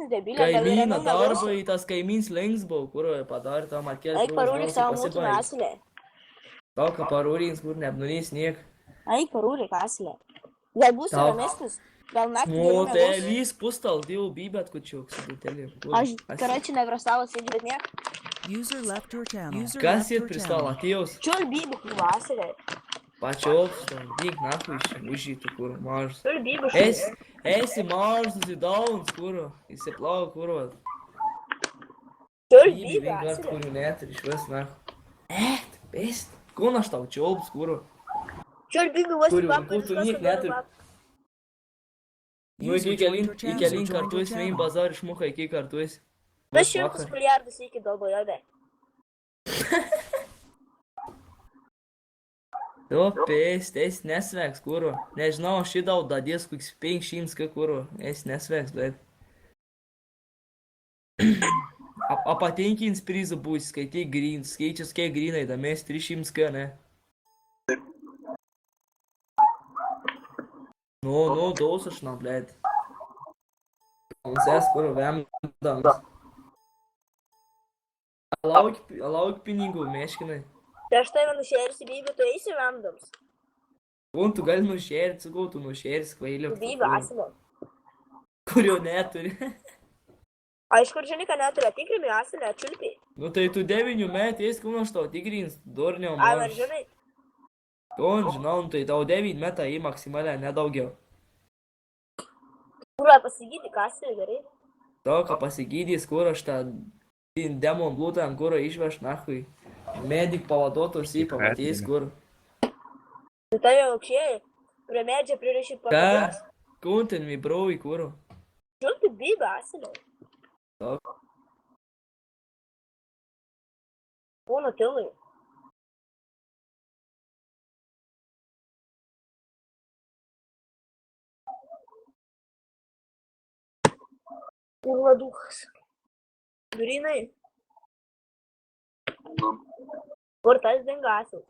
ramesnis debilė, gal ir Kaimyną ramiau darbą nebūsi. į tas kaimyns linksbau, kur padarė tą markės. Eik parūlyk savo mūtų asilę. Tau, ką parūrins, kur neapnunys niek. Eik parūlyk asilę. Gal būsi Tau. ramesnis, gal naktį Nu, geriau tai nebūsi. lys pustal, dėl bybet kučiuk su butelį. Aš karačiai nevrastavo sėdžiu, bet niek. User left your channel. Kas jį pristalo, atėjus? Čiul bybų krūva asilę. Pačioks, dyk nahui iš užžytų, kur mažas. Čiul bybų šūlį. Esi mažas, nusidauns, kur. Įsiplau, kur. Čiul Bybį bybų vienkart, asilę. kurių net ir išves nahui. Best. Kun aš tau čiulps, kur. Čiul bybų vos Kurių, į papą. kur tu niek net ir. Nu, iki kelin kartu esi, mein bazar išmuka iki kartu esi. Na 100 milijardus iki dolbojobė. Tu, pēst, es nesveiks, kuru. Nežinau, aš įdau dadies koks 500, kuru. Es nesveiks, bet. Apatenkins prizų būs, skaitai green, skaičius kiek greenai, da mes 300, ne? Nu, dosashna, bled. On ses, kuru, vemdams. Alauk pinigų, meškinai. Tai aš tave nušėrsiu bybų, tu eisi vemdams. Kun tu gali nušėrti, sakau, tu nušėrsi kvailio. Tu bybų asilę. Kurio neturi. Aišku, žinai, kad neturi, tikrimi asilę, čiulpi. Nu tai tu 9 metų, eis kūno aš tau tikrins, dorniau Ai, man. ar žinai? Kon, žinau, nu tai tau 9 metą į maksimalę, nedaugiau. Kurą pasigyti, asilę, gerai? Tau, ką pasigydys, kur aš tą demon blūtą ant kuro išveš, nahui. Medik pavaduotos į pamatys, kur. Tu tai jau aukščiai, prie medžio pririši Ką? pavados. Kun ten mi brau į kuro. Čiulpi bybą asilę. Tau. Būna tilai. Vladukas. Durinai. Kur tas dingasis?